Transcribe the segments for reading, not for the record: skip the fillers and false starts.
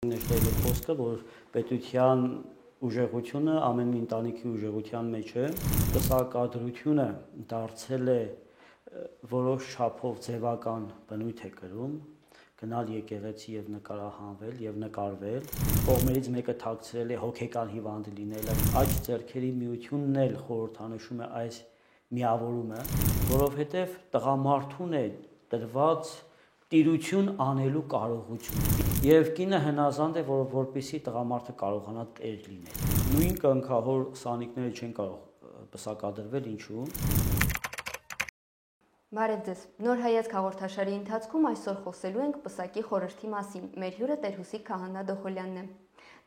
Նշտերի խոսքը, որ պետության ուժեղությունը ամեն մի ընտանիքի ուժեղության մեջ է, պսակադրությունը դարձել է որոշ չափով ձևական բնույթ է կրում, գնալ եկեղեցի եւ նկարահանվել եւ նկարվել, կողմերից մեկը թաքցրել է հոգեկան հիվանդ լինելը, աջ ձեռքերի միությունն էլ խորհրդանշում է այս միավորումը, որովհետեւ տղամարդուն է տրված տիրություն անելու կարողություն եւ կինը հնազանդ է, որպեսզի տղամարդը կարողանա տեր լինել։ Նույն կնքահոր սանիկները չեն կարող պսակադրվել, ինչու՞։ Բարև ձեզ։ Նոր հայացք հաղորդաշարի ընթացքում այսօր խոսելու ենք պսակի խորհրդի մասին։ Մեր հյուրը Տեր Հուսիկ Քահանա Դողոլյանն է։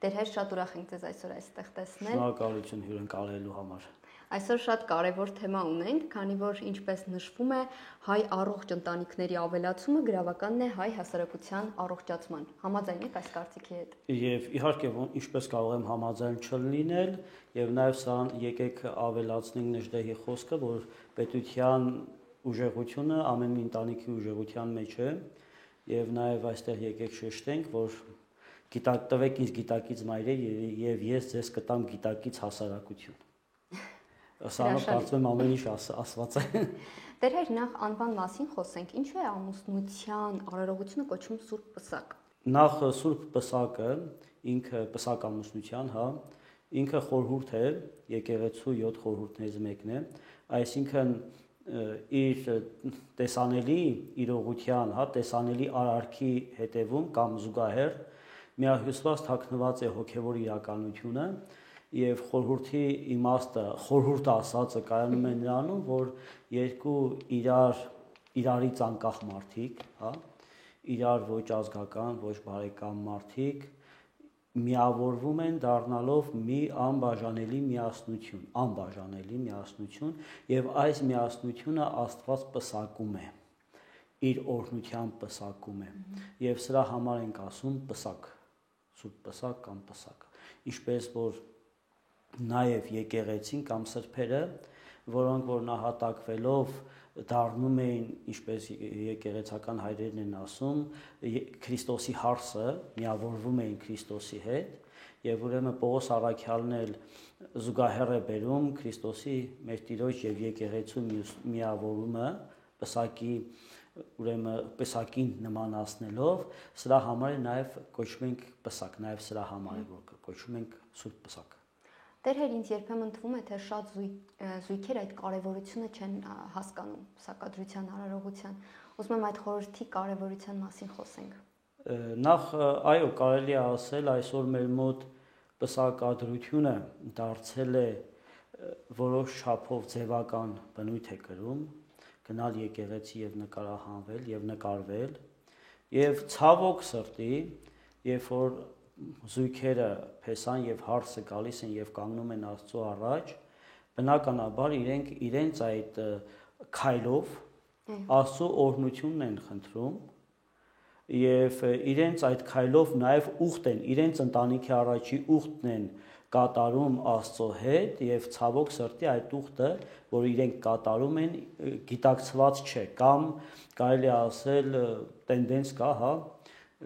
Տեր հայր, շատ ուրախ ենք ձեզ այսօր այստեղ տեսնել։ Շնորհակալություն հյուրընկալելու համար։ Այսօր շատ կարևոր թեմա ունենք, քանի որ ինչպես նշվում է, հայ առողջ ընտանիքների ավելացումը գրավականն է հայ հասարակության առողջացման։ Համաձայն եք այս կարծիքի հետ։ Եվ իհարկե, ինչպես կարող եմ համաձայն չլինել, եւ նաեւ սա եկեք ավելացնենք Նժդեհի խոսքը, որ պետության ուժեղությունը ամեն մի ընտանիքի ուժեղության մեջ է, եւ նաեւ այստեղ եկեք շեշտենք, որ տվեք ինձ գիտակից մայրեր եւ ես ձեզ կտամ գիտակից հասարակություն։ Սա կարծում եմ ամեն ինչ ասված է։ Տեր հայր, նախ անվան մասին խոսենք։ Ինչու է ամուսնության արարողությունը կոչվում Սուրբ Պսակ։ Նախ Սուրբ Պսակը ինքը պսակ ամուսնության, ինքը խորհուրդ է, եկեղեցու 7 խորհուրդներից մեկն է, այսինքն իր տեսանելի իրողության, տեսանելի արարքի հետևում կամ զուգահեռ միահյուսված թաքնված է հոգևոր իրականությունը եւ խորհրդի իմաստը, խորհուրդ ասածը կայանում է նրանում, որ երկու իրարից անկախ մարդիկ, իրար ոչ ազգական, ոչ բարեկամ մարդիկ միավորվում են դառնալով մի անբաժանելի միասնություն եւ այս միասնությունը Աստված պսակում է, իր օրհնությամբ պսակում է եւ սրա համար ենք ասում պսակ, Սուրբ Պսակ կամ պսակ, ինչպես որ նաև եկեղեցին կամ սրբերը, որոնք որ նահատակվելով դառնում էին, ինչպես եկեղեցական հայրերն են ասում, Քրիստոսի հարսը, միավորվում էին Քրիստոսի հետ, եւ ուրեմն Պողոս առաքյալն էլ զուգահեռ է բերում Քրիստոսի մեր Տիրոջ եւ եկեղեցու միավորումը, պսակին նմանացնելով, սրա համար է նաև կոչվում ենք պսակ, նաև սրա համար է որ կոչվում ենք Սուրբ Պսակ։ Տեր հայր, ինձ երբեմն թվում է, թե շատ զույգեր այդ կարևորությունը չեն հասկանում պսակադրության արարողության։ Ուզում եմ այդ խորհրդի կարևորության մասին խոսենք։ Նախ այո, կարելի է ասել, այսօր մեր մոտ պսակադրությունը դարձել է որոշ չափով ձևական բնույթ է կրում, գնալ եկեղեցի եւ նկարահանվել եւ նկարվել, եւ ցավոք սրտի, երբ որ զույգերը փեսան եւ հարսը գալիս են եւ կանգնում են Աստծո առաջ, բնականաբար իրենց այդ քայլով Աստծո օրհնությունն են խնդրում եւ իրենց այդ քայլով նաեւ ուխտ են, իրենց ընտանիքի առաջի ուխտն են կատարում Աստծո հետ եւ ցավոք սրտի այդ ուխտը, որ իրենք կատարում են, գիտակցված չէ կամ կարելի է ասել տենդենս կա,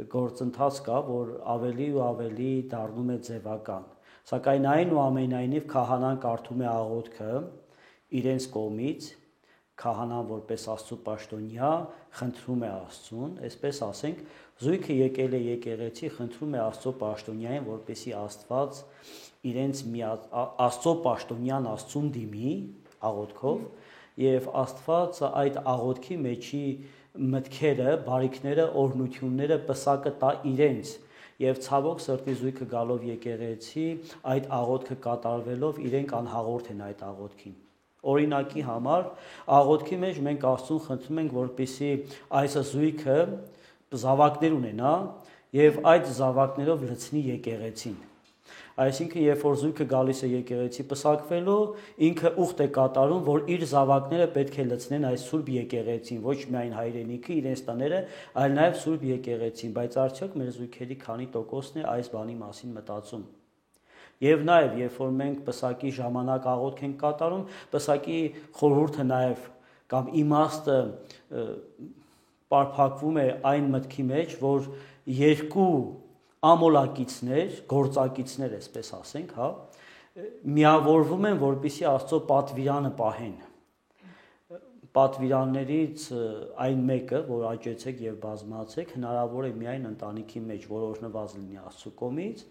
գործընթաց կա, որ ավելի ու ավելի դառնում է ձևական։ Սակայն այնուամենայնիվ քահանան կարդում է աղոթքը իրենց կողմից, քահանան որպես Աստծո պաշտոնյա խնդրում է Աստծուն, այսպես ասենք, զույգը եկել է եկեղեցի, խնդրում է Աստծո պաշտոնյային, որպեսզի Աստված իրենց Աստծո պաշտոնյան Աստծուն դիմի աղոթքով եւ Աստված այդ աղոթքի մեջի մտքերը, բարիքները, օրհնությունները պսակը տա իրենց եւ ցավոք սրտի զույգը գալով եկեղեցի այդ աղոթքը կատարվելով իրենք անհաղորդ են այդ աղոթքին։ Օրինակի համար աղոթքի մեջ մենք Աստծուն խնդրում ենք, որպեսզի այս զույգը զավակներ ունենա եւ այդ զավակներով լցնի եկեղեցին։ Այսինքն, երբ որ զույգը գալիս է եկեղեցի պսակվելու, ինքը ուխտ է կատարում, որ իր զավակները պետք է լցնեն այս Սուրբ եկեղեցին, ոչ միայն հայրենիքը, իրենց տները, այլ նաև Սուրբ եկեղեցին, բայց արդյոք մեր զույգերի քանի տոկոսն է այս բանի մասին մտածում։ Եվ նաև, երբ որ մենք պսակի ժամանակ աղոթք ենք կատարում, պսակի խորհուրդը նաև կամ իմաստը պարփակվում է այն մտքի մեջ, որ երկու ամոլակիցներ, գործակիցներ, այսպես ասենք, հա, միավորվում են, որպեսզի Աստծո պատվիրանը պահեն։ Պատվիրաններից այն մեկը, որ աճեցեք եւ բազմացեք, հնարավոր է միայն ընտանիքի մեջ, որ օրհնված լինի Աստծո կողմից,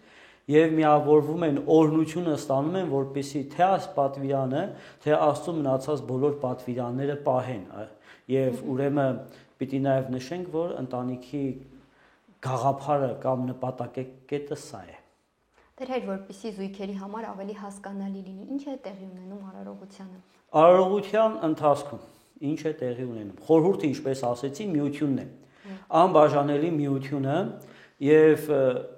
եւ միավորվում են օրհնությունը ստանում են, որպեսզի թե այս պատվիրանը, թե Աստծո մնացած բոլոր պատվիրանները պահեն, եւ ուրեմն պիտի նաեւ նշենք, որ ընտանիքի գաղափարը կամ նպատակակետը սա է։ Դեր հայր, որպեսզի զույգերի համար ավելի հասկանալի լինի, ինչ է տեղի ունենում արարողությանը։ Արարողության ընթացքում ինչ է տեղի ունենում։ Խորհուրդը, ինչպես ասեցի, միությունն է։ Անբաժանելի միությունը, եւ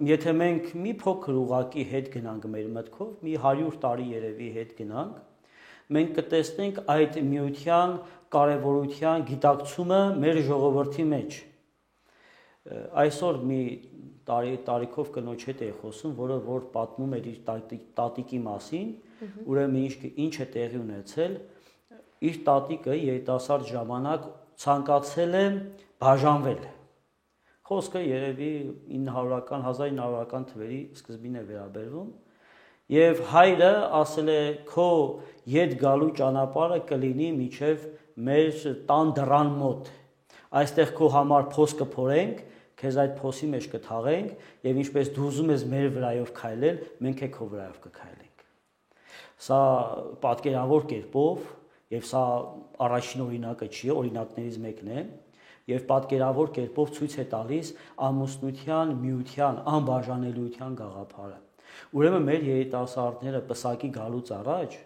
եթե մենք մի փոքր ուղակի հետ գնանք մեր մտքով, մի 100 տարի երևի հետ գնանք, մենք կտեսնենք այդ միության կարևորության գիտակցումը մեր ժողովրդի մեջ։ Այսօր մի տարիքով կնոջ հետ էի խոսում, որ պատմում էր իր տատիկի մասին, ուրեմն ինչ է տեղի ունեցել, իր տատիկը երիտասարդ ժամանակ ցանկացել է բաժանվել։ Խոսքը երևի 1900-ական թվերի սկզբին է վերաբերվում, եւ հայրը ասել է քո ետ գալու ճանապարհը կլինի միջև մեր տան դռան մոտ։ Այստեղ քո համար փոս կփորենք, քեզ այդ փոսի մեջ կթաղենք եւ ինչպես դու ուզում ես մեր վրայով քայլել, մենք է քո վրայով կքայլենք։ Սա պատկերավոր կերպով եւ սա առաջին օրինակը չի, օրինակներից մեկն է, եւ պատկերավոր կերպով ցույց է տալիս ամուսնության, միության, անբաժանելիության գաղափարը։ Ուրեմն մեր երիտասարդները պսակի գալուց առաջ,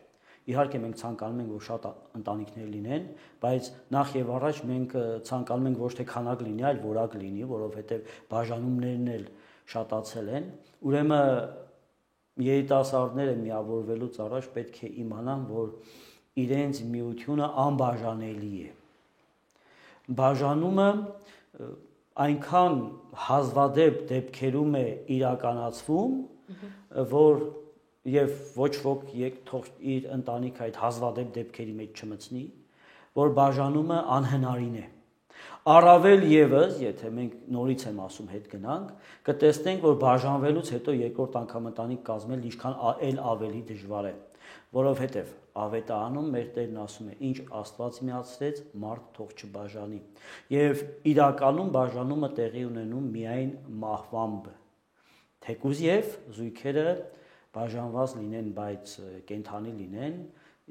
իհարկե մենք ցանկանում ենք, որ շատ ընտանիքներ լինեն, բայց նախ եւ առաջ մենք ցանկանում ենք ոչ թե քանակ լինի, այլ որակ լինի, որովհետեւ բաժանումներն էլ շատացել են։ Ուրեմն երիտասարդները միավորվելուց առաջ պետք է իմանան, որ իրենց միությունը անբաժանելի է։ Բաժանումը այնքան հազվադեպ դեպքերում է իրականացվում, որ եւ ոչ ոք թող իր ընտանիքը այդ հազվադեպ դեպքերի մեջ չմցնի, որ բաժանումը անհնարին է։ Առավել եւս, եթե մենք նորից եմ ասում հետ գնանք, կտեսնենք, որ բաժանվելուց հետո երկրորդ անգամ ընտանիք կազմել ինչքան այլ ավելի դժվար է, որովհետեւ ավետարանում մեր Տերն ասում է. ինչ Աստված միացրեց, մարդ թող չբաժանի։ Եվ իրականում բաժանումը տեղի ունենում միայն մահվամբ։ Թեկուզ եւ զույգերը բաժանված լինեն, բայց կենթանի լինեն,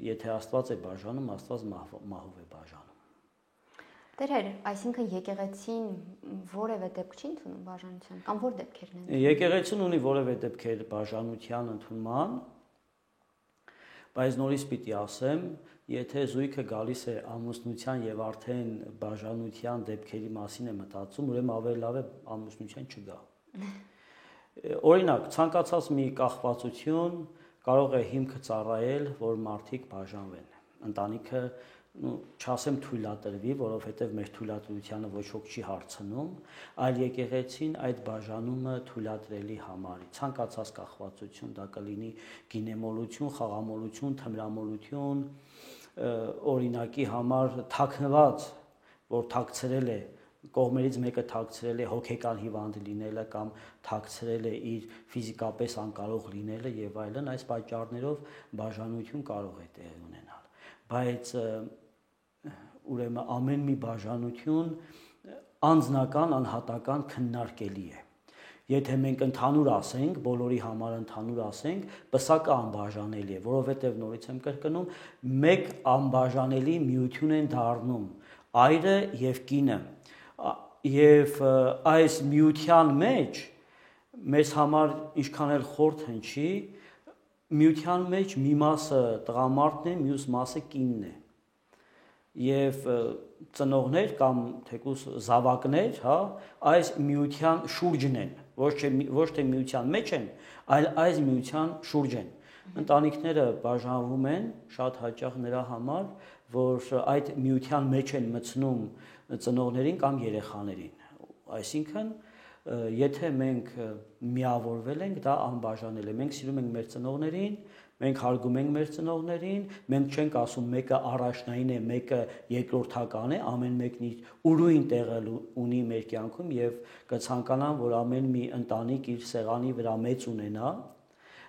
եթե Աստված է բաժանում, Աստված մահով է բաժանում։ Դեր հայր, այսինքն եկեղեցին որևէ դեպք չի ընդունում բաժանության, կամ որ դեպքերն են։ Եկեղեցին ունի որևէ դեպքեր բաժանության ընդունման, բայց նորից պիտի ասեմ, եթե զույգը գալիս է ամուսնության եւ արդեն բաժանության դեպքերի մասին է մտածում, ուրեմն ավելի լավ է ամուսնության չգա։ Օրինակ, ցանկացած մի կախվածություն կարող է հիմքը ծառայել, որ մարդիկ բաժանվեն։ Ընտանիքը, չասեմ թույլատրվի, որովհետև մեր թույլատրությանը ոչ ոք չի հարցնում, այլ եկեղեցին այդ բաժանումը թույլատրելի համարի։ Ցանկացած կախվածություն, դա կլինի գինեմոլություն, խաղամոլություն, թմրամոլություն, օրինակի համար թաքնված, որ թաքցրել է կողմերից մեկը թաքցրել է հոգեկան հիվանդ լինելը կամ թաքցրել է իր ֆիզիկապես անկարող լինելը եւ այլն, այս պատճառներով բաժանություն կարող է տեղի ունենալ, բայց ուրեմն ամեն մի բաժանություն անձնական, անհատական քննարկելի է։ Եթե մենք ընդհանուր ասենք, բոլորի համար ընդհանուր ասենք, պսակը անբաժանելի է, որովհետեւ նորից եմ կրկնում, մեկ անբաժանելի միություն են դառնում այրը եւ կինը։ Եվ այս միության մեջ մեզ համար ինչքան էլ խորթ հնչի, միության մեջ մի մասը տղամարդն է, մյուս մասը կինն է։ Եվ ծնողներ կամ թեկուզ զավակներ, հա, այս միության շուրջն են, ոչ թե միության մեջ են, այլ այս միության շուրջ են։ Ընտանիքները բաժանվում են շատ հաճախ նրա համար, որ այդ միության մեջ են մտցնում ծնողներին կամ երեխաներին։ Այսինքն Եթե մենք միավորվել ենք, դա անբաժանել է։ Մենք սիրում ենք մեր ծնողներին, մենք հարգում ենք մեր ծնողներին, մենք չենք ասում մեկը առաջնային է, մեկը երկրորդական է, ամեն մեկն իր ուրույն տեղը ունի մեր կյանքում եւ կցանկանամ, որ ամեն մի ընտանիք իր սեղանի վրա մեծ ունենա,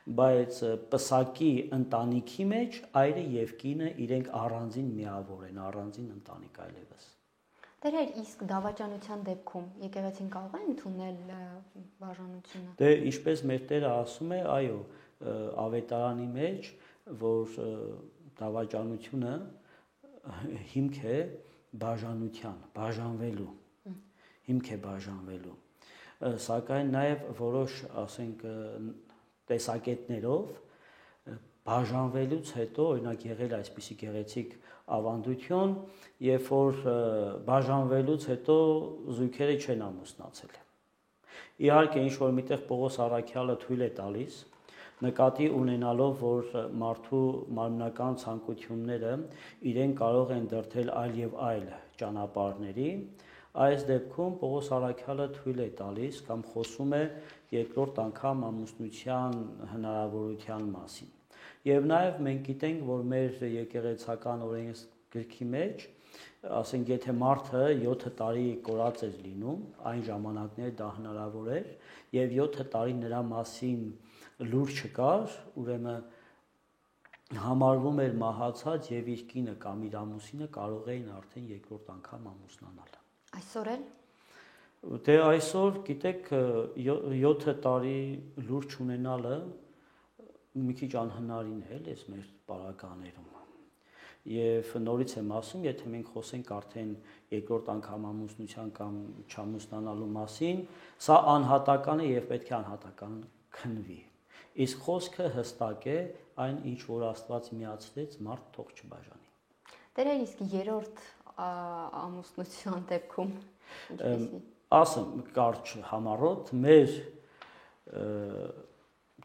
բայց պսակի ընտանիքի մեջ այրը եւ կինը իրենք առանձին միավոր են, առանձին ընտանիք այլևս։ Դեր իսկ դավաճանության դեպքում եկեղեցին կարող է ընդունել բաժանությունը։ Դե ինչպես մեր Տերը ասում է, այո, ավետարանի մեջ, որ դավաճանությունը հիմք է բաժանության, բաժանվելու, հիմք է բաժանվելու, սակայն նաև որոշ, ասենք, տեսակետներով բաժանվելուց հետո, օրինակ եղել այսպիսի գեղեցիկ ավանդություն, երբ որ բաժանվելուց հետո զույգերը չեն ամուսնացել։ Իհարկե, ինչ որ միտեղ Պողոս առաքյալը թույլ է տալիս, նկատի ունենալով, որ մարդու մարմնական ցանկությունները իրեն կարող են դրդել այլ եւ այլ ճանապարհների, այս դեպքում Պողոս առաքյալը թույլ է տալիս կամ խոսում է երկրորդ անգամ ամուսնության հնարավորության մասին։ Եվ նաև մենք գիտենք, որ մեր եկեղեցական օրենսգրքի մեջ, ասենք, եթե մարդը 7 տարի կորած էր լինում, այն ժամանակներ դա հնարավոր էր, եւ 7 տարի նրա մասին լուր չկար, ուրեմն համարվում էր մահացած եւ իր կինը կամ իր ամուսինը կարող էին արդեն երկրորդ անգամ ամուսնանալ։ Այսօր էլ Դե այսօր, գիտեք, 7 տարի լուր չունենալը մի քիչ անհնարին է, էս մեր պարագաներում։ Եվ նորից եմ ասում, եթե մենք խոսենք արդեն երկրորդ անգամ ամուսնության կամ չամուսնանալու մասին, սա անհատական է եւ պետք է անհատական քննվի։ Իսկ խոսքը հստակ է, այն ինչ որ Աստված միացրեց, մարդ թող չբաժանի։ Դեր իսկ երրորդ ամուսնության դեպքում ինչպեսի։ Ասեմ կարճ համառոտ, մեր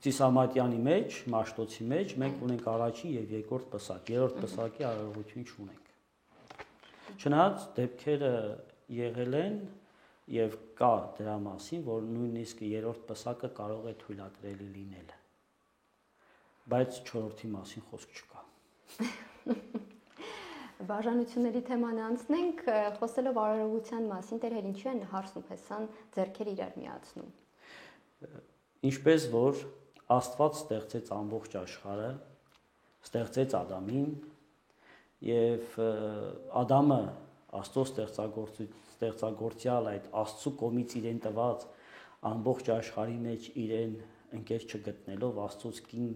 Ծիսամատյանի մեջ, Մաշտոցի մեջ մենք ունենք առաջին եւ երկրորդ պսակ, երրորդ պսակի արարողություն չունենք։ Չնայած դեպքերը եղել են եւ կա դրա մասին, որ նույնիսկ երրորդ պսակը կարող է թույլատրելի լինել։ Բայց չորրորդի մասին խոսք չկա։ Բաժանությունների թեման անցնենք, խոսելով արարողության մասին, դեր ինչու են հարսն ու փեսան ձեռքեր իրար միացնում։ Ինչպես որ Աստված ստեղծեց ամբողջ աշխարհը, ստեղծեց Ադամին եւ Ադամը Աստծո ստեղծագործյալ այդ Աստծո կողմից իրեն տված ամբողջ աշխարհի մեջ իրեն ընկեր չգտնելով Աստծոց կին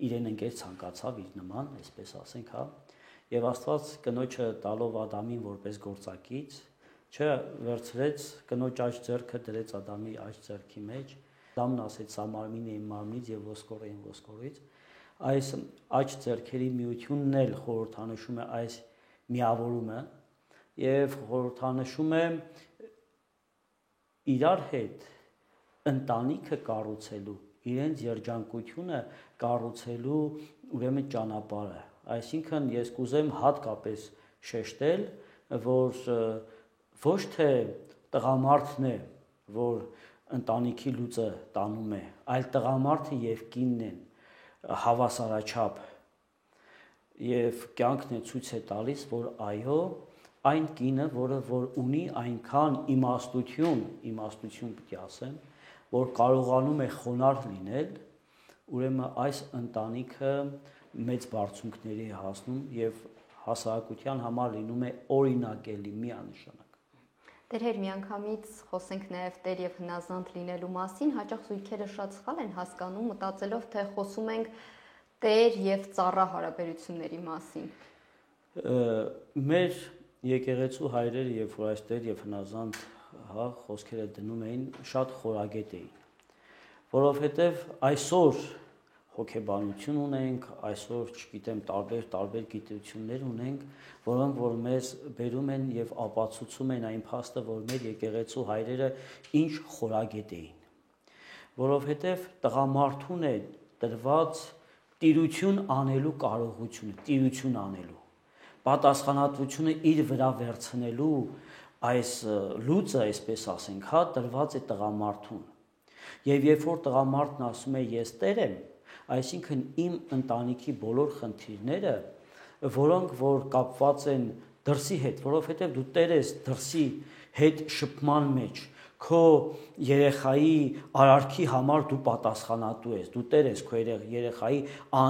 իրեն ընկեր ցանկացավ իր նման, այսպես ասենք, հա, եւ Աստված կնոջը տալով Ադամին որպես գործակից, չվերցրեց կնոջ աջ ձեռքը դրեց Ադամի աջ ձեռքի մեջ, Ադամն ասեց սա մարմին է իմ մարմնից եւ ոսկորը իմ ոսկորից, այս աջ ձեռքերի միությունն էլ խորհրդանշում է այս միավորումը եւ խորհրդանշում է իրար հետ ընտանիքը կառուցելու, իրենց երջանկությունը կառուցելու ուրեմն ճանապարհը։ Այսինքն ես կուզեմ հատկապես շեշտել, որ ոչ թե տղամարդն է, որ ընտանիքի լուծը տանում է, այլ տղամարդը եւ կինն են հավասարաչափ եւ կյանքն է ցույց է տալիս, որ այո, այն կինը, որը որ ունի այնքան իմաստություն պիտի ասեմ, որ կարողանում է խոնարհ լինել, ուրեմն այս ընտանիքը մեծ բարձունքների է հասնում եւ հասարակության համար լինում է օրինակելի միանշանակ։ Դեր միանգամից խոսենք նաև տեր եւ հնազանդ լինելու մասին, հաճախ զույգերը շատ սխալ են հասկանում, մտածելով, թե խոսում ենք տեր եւ ծառա հարաբերությունների մասին։ Մեր եկեղեցու հայրերը, երբ որ այս տեր եւ հնազանդ, հա, խոսքերը դնում էին, շատ խորագետ էին, որովհետեւ այսօր հոգեբանություն ունենք, այսօր, չգիտեմ, տարբեր գիտություններ ունենք, որոնք որ մեզ բերում են եւ ապացուցում են այն փաստը, որ մեր եկեղեցու հայրերը ինչ խորագետ էին, որովհետեւ տղամարդուն է տրված տիրություն անելու կարողությունը, տիրություն անելու, պատասխանատվությունը իր վրա վերցնելու այս լուծը, այսպես ասենք, հա, տրված է տղամարդուն։ Եվ երբ որ տղամարդն ասում է ես տեր եմ, այսինքն իմ ընտանիքի բոլոր խնդիրները, որոնք որ կապված են դրսի հետ, որովհետև դու տեր ես դրսի հետ շփման մեջ, քո երեխայի արարքի համար դու պատասխանատու ես, դու տեր ես քո երեխայի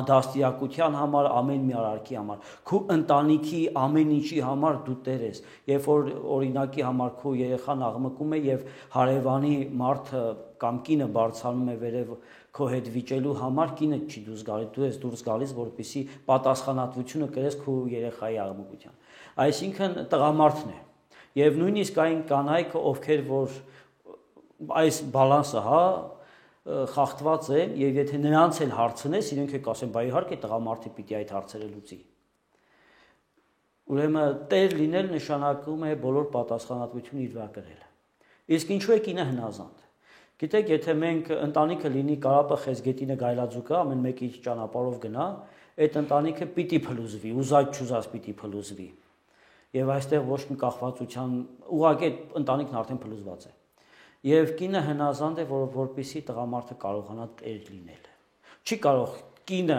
դաստիարակության համար, ամեն մի արարքի համար, քո ընտանիքի ամեն ինչի համար դու տեր ես։ Երբ որ օրինակի համար քո երեխան աղմկում է եւ հարևանի մարդը կամ կինը բարձրանում է վերև քո հետ վիճելու համար, կինը չի դուրս գալիս, դու ես դուրս գալիս, որպեսզի պատասխանատվությունը կրես քո երեխայի աղմկության։ Այսինքն տղամարդն է։ Եվ նույնիսկ այն կանայք, ովքեր որ այս բալանսը, հա, խախտված է, եւ եթե նրանց էլ հարցնես, իրենք էլ կասեն, բայ իհարկե տղամարդը պիտի այդ հարցերը լուծի։ Ուրեմն տեր լինել նշանակում է բոլոր պատասխանատվությունը իր վրա կրել։ Իսկ ինչու է կինը հնազանդ։ Գիտեք, եթե մենք ընտանիքը լինի Կարապը Խեզգետինը գայլաձուկը, ամեն մեկի իր ճանապարհով գնա, այդ ընտանիքը պիտի փլուզվի, ուզած չուզած պիտի փլուզվի։ Եվ այստեղ ոչ մի կախվածության, ուղղակի այդ ընտանիքն արդեն փլուզված է։ Եվ կինը հնազանդ է, որպեսզի տղամարդը կարողանա տեր լինել։ Չի կարող կինը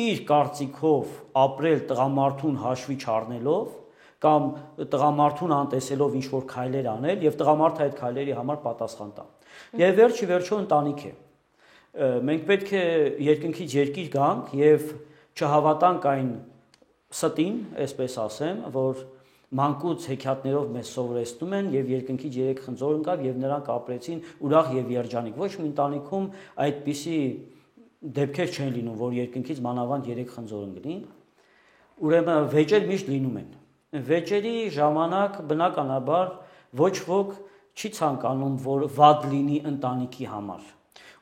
իր կարծիքով ապրել տղամարդուն հաշվի չառնելով կամ տղամարդուն անտեսելով ինչ որ քայլեր անել եւ տղամարդը այդ քայլերի համար պատասխան տա։ Եվ վերջի վերջո ընտանիք է։ Մենք պետք է երկնքից երկիր գանք եւ չհավատանք այն ստին, այսպես ասեմ, որ մանկուց հեքիաթներով մեզ սովորեցնում են եւ երկնքից 3 խնձոր ընկավ եւ նրանք ապրեցին ուրախ եւ երջանիկ։ Ոչ մի ընտանիքում այդպիսի դեպքեր չեն լինում, որ երկնքից մանավանդ 3 խնձոր ընկնի։ Ուրեմն վեճեր միշտ լինում են։ Վեճերի ժամանակ բնականաբար ոչ ոք չի ցանկանում, որ վատ լինի ընտանիքի համար։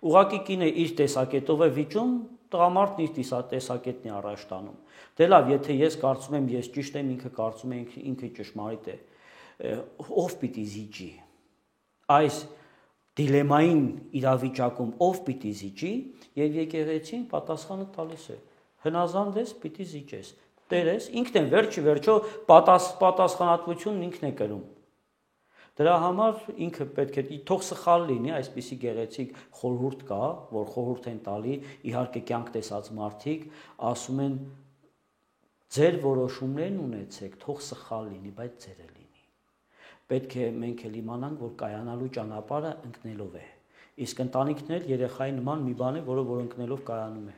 Ուղղակի կինը իր տեսակետով է վիճում, տղամարդն իր տեսակետն է առաջ տանում։ Դե լավ, եթե ես կարծում եմ ես ճիշտ եմ, ինքը կարծում է ինքը ճշմարիտ է, ով պիտի զիջի։ Այս դիլեմային իրավիճակում ով պիտի զիջի, եւ եկեղեցին պատասխանը տալիս է։ Հնազանդ ես, պիտի զիջես։ Տեր ես, ինքն է վերջի վերջո պատասխանատվությունն ինքն է կրում։ Դրա համար ինքը պետք է թող սխալ լինի, այսպիսի գեղեցիկ խորհուրդ կա, որ խորհուրդ են տալի, իհարկե կյանք տեսած մարդիկ, ասում են ձեր որոշումներն ունեցեք, թող սխալ լինի, բայց ձերը լինի։ Պետք է մենք էլ իմանանք, որ կայանալու ճանապարհը ընկնելով է։ Իսկ ընտանիքն էլ երեխայի նման մի բան է, որը ընկնելով կայանում է։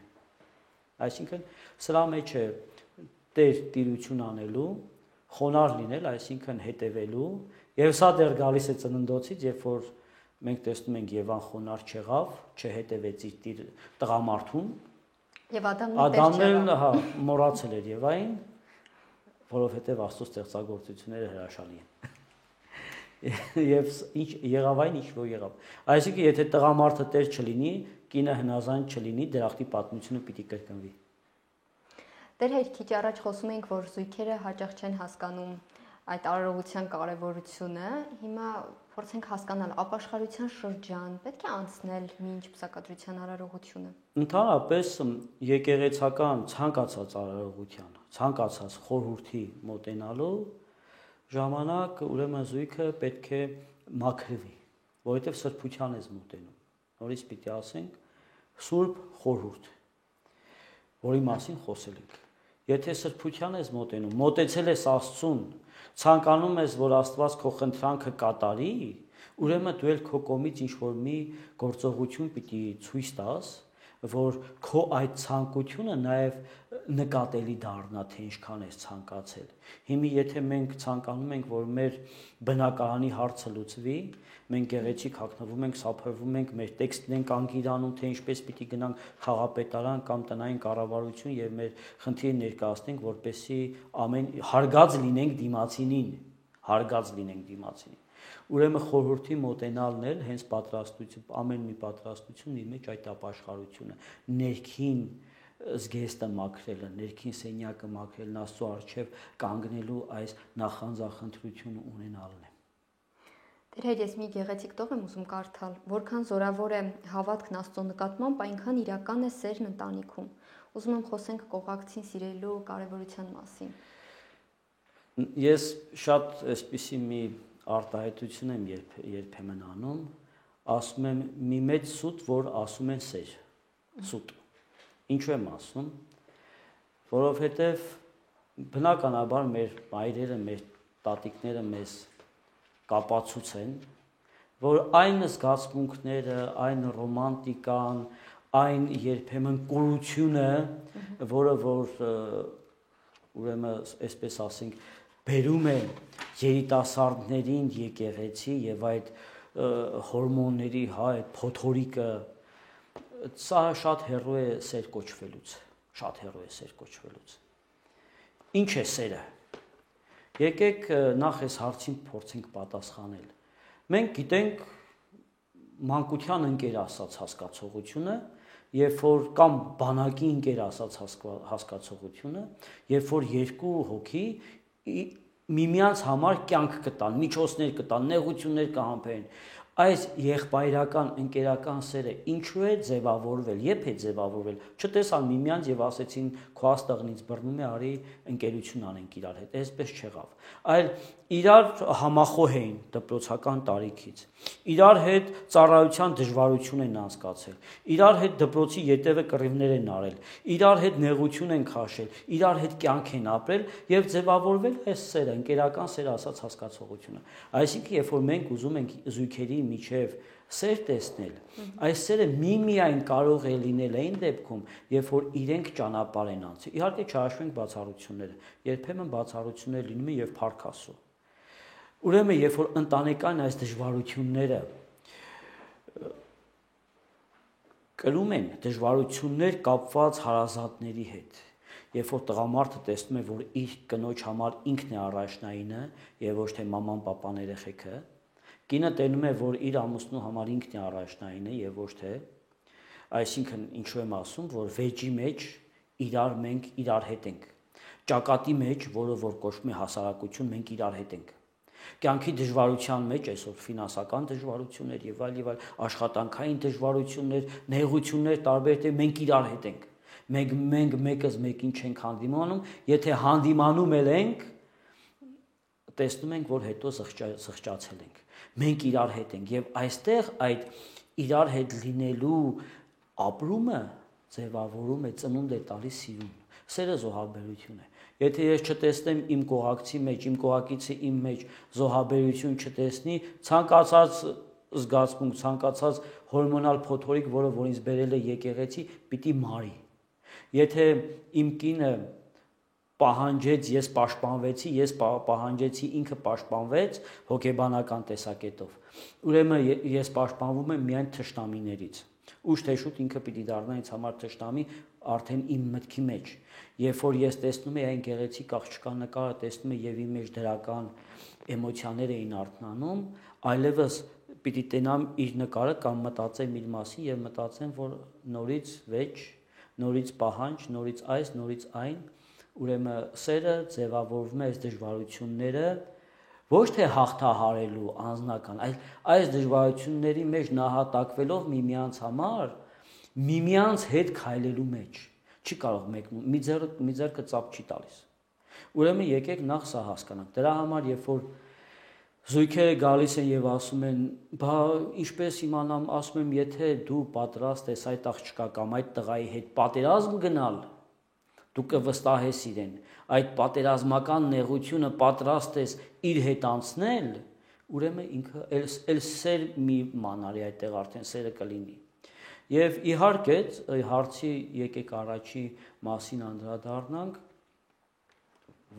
Այսինքն սրա մեջ է տեր տիրություն անելու, խոնարհ լինել, այսինքն հետևելու, եւ սա դեռ գալիս է ծննդոցից, երբ որ մենք տեսնում ենք Եվան խոնարհ չեղավ, չհետևեց իր տղամարդուն, եւ Ադամն հա մոռացել էր Եվային, որովհետեւ Աստծո ստեղծագործությունները հրաշալի են։ Եվ ինչ եղավ այն, ինչ որ եղավ։ Այսինքն եթե տղամարդը տեր չլինի, կինը հնազանդ չլինի, դրախտի պատմությունը պիտի կրկնվի։ Դեր հետ քիչ առաջ խոսում էինք, որ զույգերը հաճախ չեն հասկանում այդ արարողության կարևորությունը, հիմա փորձենք հասկանալ ապաշխարության շրջան պետք է անցնել մինչ պսակադրության արարողությունը։ Ընդհանրապես եկեղեցական ցանկացած արարողության, ցանկացած խորհրդի մոտենալու ժամանակ ուրեմն զույգը պետք է մաքրվի, որովհետև սրբության ես մոտենում։ Նորից պիտի ասենք սուրբ խորհուրդ, որի մասին խոսել ենք։ Եթե սրբության ես մոտենում, մոտեցել ես Աստծուն, ցանկանում ես, որ Աստված քո խնդրանքը կատարի, ուրեմն դու էլ քո կողմից ինչ-որ մի գործողություն պիտի ցույց տաս, որ քո այդ ցանկությունը նաև նկատելի դառնա, թե ինչքան ես ցանկացել։ Հիմա եթե մենք ցանկանում ենք, որ մեր բնակարանի հարցը լուծվի, մենք գեղեցիկ հագնվում ենք, սափրվում ենք, մեր տեքստն ենք անգիրանում, թե ինչպես պիտի գնանք խաղապետարան կամ տնային կառավարություն եւ մեր խնդիրը ներկայացնենք, որպեսզի ամեն հարգած լինենք դիմացինին, հարգած լինենք դիմացինին։ Ուրեմն խորհրդի մոտենալն էլ հենց պատրաստություն, ամեն մի պատրաստություն իր մեջ այդ ապաշխարությունը, ներքին զգեստը մաքրելը, ներքին սենյակը մաքրելն, Աստծո առջև կանգնելու այս նախանձախնդրությունը ունենալն է։ Դեր հետ ես մի գեղեցիկ տող եմ ուզում կարդալ, որքան զորավոր է հավատքն Աստծո նկատմամբ, այնքան իրական է սերն ընտանիքում։ Ուզում եմ խոսենք կողակցին սիրելու կարևորության մասին։ Ես շատ այսպիսի մի արտահայտություն եմ երբեմն անում, ասում եմ մի մեծ սուտ, որ ասում են սեր, սուտ։ Ինչու եմ ասում, որովհետև բնականաբար մեր մայրերը, մեր տատիկները մեզ կապացուց են, որ այն զգացմունքները, այն ռոմանտիկան, այն երբեմն կուրությունը, որը որ ուրեմն այսպես ասենք, բերում է երիտասարդներին եկեղեցի եւ այդ հորմոնների, այդ փոթորիկը, սա շատ հեռու է սեր կոչվելուց, շատ հեռու է սեր կոչվելուց։ Ինչ է սերը։ Եկեք նախ այս հարցին փորձենք պատասխանել։ Մենք գիտենք մանկության ընկեր ասած հասկացողությունը, երբ որ կամ բանակի ընկեր ասած հասկացողությունը, երբ որ երկու հոգի միմյանց համար կյանք կտան, միջոցներ կտան, նեղություններ կհամբերեն, այս եղբայրական ընկերական սերը ինչու է ձևավորվել, երբ է ձևավորվել, չտեսան միմյանց եւ ասեցին քո աստղնից բռնում է, արի ընկերություն անենք իրար հետ, այսպես չեղավ, այլ իրար համախոհ էին դպրոցական տարիքից, իրար հետ ծառայության դժվարություն են անցկացել, իրար հետ դպրոցի ետևը կռիվներ են արել, իրար հետ նեղություն են քաշել, իրար հետ կյանք են ապրել եւ ձևավորվել այս սերը, ընկերական սեր ասած հասկացողությունը, այսինքն երբ որ մենք ուզում ենք զույգերի միջև սեր տեսնել, այս սերը միայն կարող է լինել այն դեպքում, երբ որ իրենք ճանապարհ են անցել։ Իհարկե չհաշվենք բացառությունները, երբեմն բացառություններ լինում են եւ փառք Աստծո։ Ուրեմն երբ որ ընտանեկան այս դժվարությունները կրում են դժվարություններ կապված հարազատների հետ, երբ որ տղամարդը տեսնում է, որ իր կնոջ համար ինքն է առաջնայինը եւ ոչ թե մաման, պապան, երեխեքը, կինը տենում է, որ իր ամուսնու համար ինքն է առաջնայինը եւ ոչ թե, այսինքն ինչու եմ ասում, որ վեճի մեջ մենք իրար հետ ենք, ճակատի մեջ, որը որ կոչվում է հասարակություն, մենք իրար հետ ենք, կյանքի դժվարության մեջ այսօր ֆինանսական դժվարություններ եւ այլ աշխատանքային դժվարություններ, նեղություններ տարբեր դեպ մենք իրար հետ ենք, մենք մեկս մեկին չենք հանդիմանում, եթե հանդիմանում ենք, տեսնում ենք, որ հետո զղջացել ենք, մենք իրար հետ ենք եւ այստեղ այդ իրար հետ լինելու ապրումը ձևավորում է, ծնունդ է տալիս սիրուն, սերը զոհաբերություն է, եթե ես չտեսնեմ իմ կողակցի մեջ, իմ կողակիցը իմ մեջ զոհաբերություն չտեսնի, ցանկացած զգացմունք, ցանկացած հորմոնալ փոթորիկ, որ ինձ բերել է եկեղեցի, պիտի մարի, եթե իմ կինը պահանջեց, ես պաշտպանվեցի, ես պահանջեցի, ինքը պաշտպանվեց հոգեբանական տեսակետով, ուրեմն ես պաշտպանվում եմ միայն թշնամիներից, ուշ թե շուտ ինքը պիտի դառնա ինձ համար թշնամի արդեն իմ մտքի մեջ, երբ որ ես տեսնում եմ այն գեղեցիկ աղջկա նկարը, տեսնում եմ եւ իմ մեջ դրական էմոցիաներ էին արթնանում, այլևս պիտի տենամ իր նկարը կամ մտածեմ իր մասին եւ մտածեմ, որ նորից վեճ, նորից պահանջ, նորից այս, նորից այն, ուրեմն սերը ձևավորվում է այս դժվարությունները ոչ թե հաղթահարելու անձնական, այլ այս դժվարությունների մեջ նահատակվելով միմյանց համար, միմյանց հետ քայլելու մեջ, չի կարող մեկն մի ձեռքը ծափ չի տալիս։ Ուրեմն եկեք նախ սա հասկանանք։ Դրա համար երբ որ զույգերը գալիս են եւ ասում են, բա ինչպես իմանամ, ասում եմ, եթե դու պատրաստ ես այդ աղջկա կամ այդ տղայի հետ պատերազմ գնալ, դու կվստահես իրեն, այդ պատերազմական նեղությունը պատրաստ ես իր հետ անցնել, ուրեմն ինքը էլ սեր մի մանարի այդտեղ արդեն սերը կլինի։ Եվ իհարկե հարցի եկեք առաջի մասին անդրադառնանք,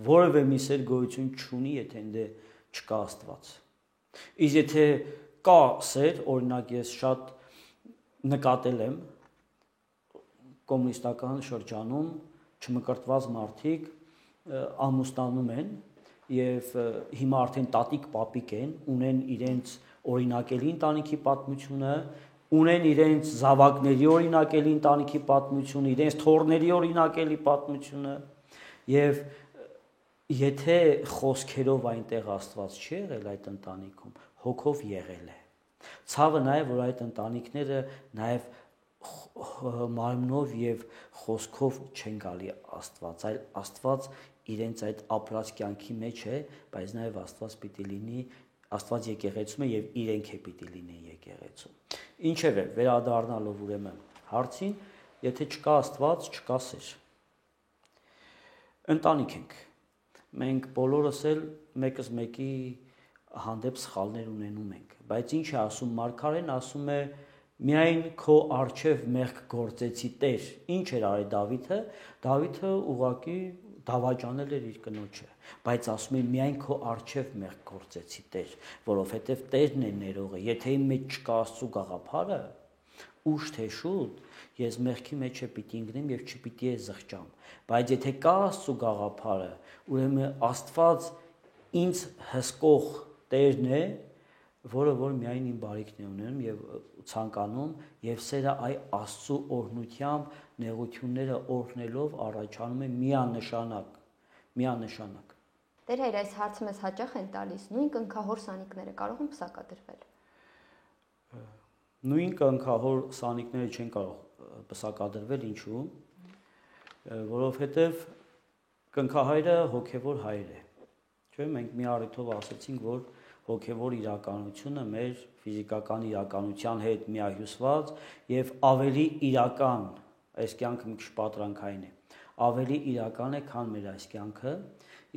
որևէ մի սեր գոյություն չունի, եթե դե չկա Աստված։ Իսկ եթե կա սեր, օրինակ ես շատ նկատել եմ կոմունիստական շրջանում չմկրտված մարդիկ ամուսնանում են եւ հիմա արդեն տատիկ պապիկ են, ունեն իրենց օրինակելի ընտանիքի պատմությունը, ունեն իրենց զավակների օրինակելի ընտանիքի պատմությունը, իրենց թոռների օրինակելի պատմությունը եւ եթե խոսքերով այնտեղ Աստված չի եղել այդ ընտանիքում, հոգով եղել է։ Ցավը նա է, որ այդ ընտանիքները նաեւ մարմնով եւ խոսքով չեն գալի Աստված, այլ Աստված իրենց այդ ապրած կյանքի մեջ է, բայց նաև Աստված պիտի լինի, Աստված եկեղեցում է եւ իրենք է պիտի լինեն եկեղեցում։ Ինչևէ, վերադառնալով ուրեմն հարցին, եթե չկա Աստված, չկա սեր։ Ընտանիք ենք։ Մենք բոլորս էլ մեկս մեկի հանդեպ սխալներ ունենում ենք, բայց ինչ է ասում Մարգարեն, ասում է միայն քո արչև մեղք գործեցի Տեր։ Ինչ էր արել Դավիթը։ Դավիթը ուղղակի դավաճանել էր իր կնոջը, բայց ասում է միայն քո արչև մեղք գործեցի Տեր, որովհետև Տերն է ներողը։ Եթե իմ մեջ չկա Աստծո գաղափարը, ուշ թե շուտ ես մեղքի մեջ պիտի ընկնեմ եւ չպիտի զղջամ։ Բայց եթե կա Աստծո գաղափարը, ուրեմն Աստված ինձ հսկող Տերն է, որը որ միայն իմ բարիքն է ունենում եւ ցանկանում եւ սերը այ Աստծո օրհնությամբ նեղությունները օրհնելով առաջանում է միանշանակ։ Տեր Հայր, այս հարցը մեզ հաճախ են տալիս, նույն կնքահոր սանիկները կարող են պսակադրվել։ Նույն կնքահոր սանիկները չեն կարող պսակադրվել, ինչու՞։ Որովհետեւ կնքահայրը հոգեվոր հայր է։ Չէ՞, մենք մի առիթով ասացինք, որ հոգևոր իրականությունը մեր ֆիզիկական իրականության հետ միահյուսված եւ ավելի իրական, այս կյանքը մի քիչ պատրանքային է, ավելի իրական է, քան մեր այս կյանքը,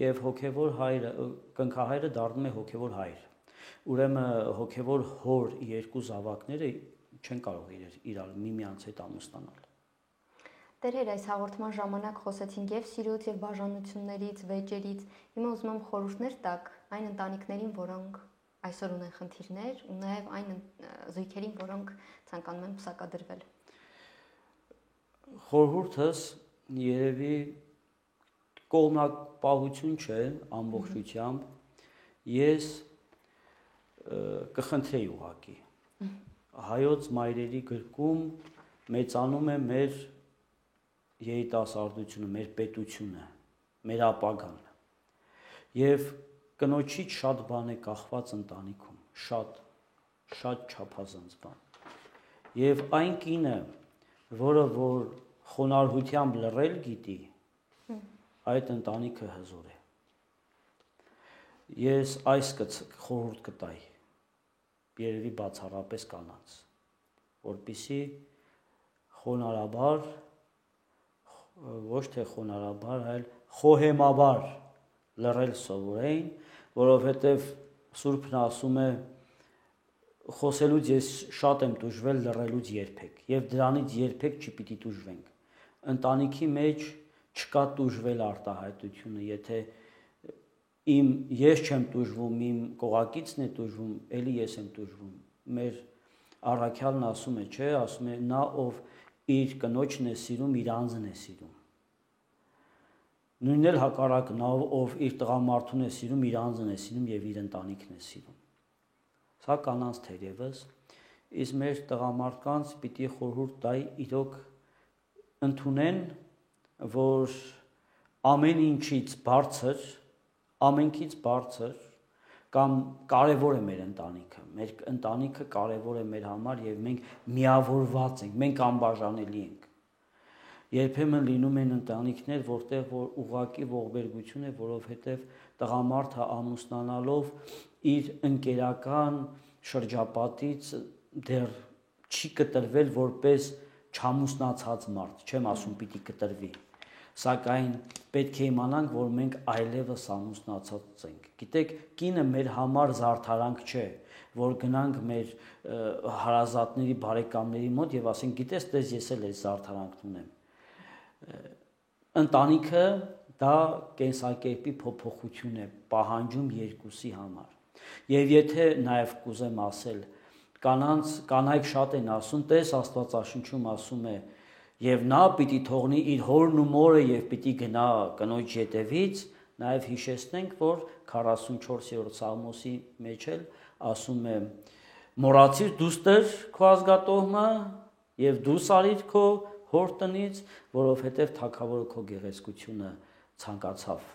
եւ հոգևոր հայրը, կնքահայրը դառնում է հոգևոր հայր։ Ուրեմն հոգևոր հոր երկու զավակները չեն կարող իրար միմյանց հետ ամուսնանալ։ Տեր Հայր, այս հաղորդման ժամանակ խոսեցինք եւ սիրուց եւ բաժանություններից, վեճերից։ Հիմա ուզում եմ խորհուրդներ տաք այն ընտանիքներին, որոնք այսօր ունեն խնդիրներ, ու նաեւ այն զույգերին, որոնք ցանկանում են պսակադրվել։ Խորհուրդս երևի կողմնակապահություն չէ ամբողջությամբ։ Ես կխնդրեի ուղղակի։ Հայոց մայրերի գրքում մեծանում է մեր երիտասարդությունը, մեր պետությունը, մեր ապագան։ Եվ կնոջից շատ բան է կախված ընտանիքում, շատ չափազանց բան։ Եվ այն կինը, որը որ խոնարհությամբ լռել գիտի, այդ ընտանիքը հզոր է։ Ես այս խորհուրդ կտայի, երևի բացառապես կանանց, որպեսզի խոնարհաբար, ոչ թե խոնարհաբար, այլ խոհեմաբար լռել սովորեին, որովհետև Սուրբն ասում է խոսելուց ես շատ եմ տուժվել, լռելուց երբեք, եւ դրանից երբեք չպիտի տուժվենք։ Ընտանիքի մեջ չկա տուժվել արտահայտությունը, եթե ես չեմ տուժվում, իմ կողակիցն է տուժվում, էլի ես եմ տուժվում։ Մեր առաքյալն ասում է, չէ, ասում է նա ով իր կնոջն է սիրում, իր անձն է սիրում։ Նույնն էլ հակառակն, ով իր տղամարդուն է սիրում, իր անձն է սիրում եւ իր ընտանիքն է սիրում։ Սա կանանց թերևս, իսկ մեր տղամարդկանց պիտի խորհուրդ տայի իրոք ընդունեն, որ ամեն ինչից բարձր, ամենքից բարձր կամ կարևոր է մեր ընտանիքը։ Մեր ընտանիքը կարևոր է մեր համար եւ մենք միավորված ենք, մենք անբաժանելի ենք։ Երբեմն լինում են ընտանիքներ, որտեղ որ ուղղակի ողբերգություն է, որովհետեւ տղամարդը ամուսնանալով իր ընկերական շրջապատից դեռ չի կտրվել որպես չամուսնացած մարդ, չեմ ասում պիտի կտրվի, սակայն պետք է իմանանք, որ մենք այլևս ամուսնացած ենք։ Գիտեք, կինը մեր համար զարդարանք չէ, որ գնանք մեր հարազատների, բարեկամների մոտ եւ ասենք, գիտես, դες ես էլ այս զարդարանքն ունեմ։ Ընտանիքը դա կենսակերպի փոփոխություն է պահանջում երկուսի համար։ Եվ եթե նաեւ կուզեմ ասել, կանայք շատ են ասում, տես Աստվածաշնչում ասում է, եւ նա պիտի թողնի իր հորն ու մորը եւ պիտի գնա կնոջ ետևից, նաեւ հիշեցնենք, որ 44-րդ Սաղմոսի մեջ էլ ասում է. մոռացիր դուստր քո ազգատոհը եւ դուրս արիր քո հոր տնից, որովհետեւ թագավորը քո գեղեցկությունը ցանկացավ։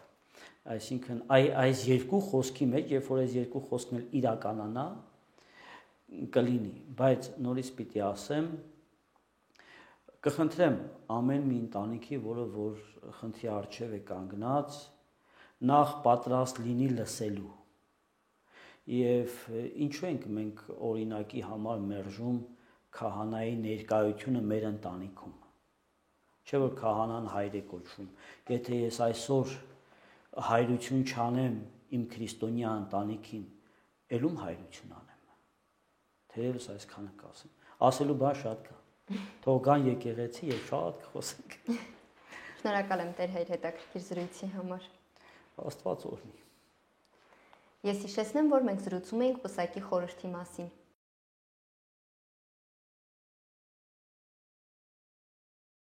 Այսինքն այս երկու խոսքի մեջ, երբ որ այս երկու խոսքն էլ իրականանա, կլինի, բայց նորից պիտի ասեմ, կխնդրեմ ամեն մի ընտանիքի, որը որ խնդրի առջև է կանգնած, նախ պատրաստ լինի լսելու։ Եվ ինչու ենք մենք օրինակի համար մերժում քահանայի ներկայությունը մեր ընտանիքում։ Չէ՞ որ քահանան հայր է կոչվում։ Եթե ես այսօր հայրություն չանեմ իմ քրիստոնյա ընտանիքին, ելում հայրություն անեմ։ Թերևս այսքանը կասեմ։ Ասելու բան շատ կա։ Թող գան եկեղեցի եւ շատ կխոսենք։ Շնորհակալ եմ Տեր Հայր հետաքրքիր զրույցի համար։ Աստված օրհնի։ Ես հիշեցնեմ, որ մենք զրուցում էինք պսակի խորհրդի մասին։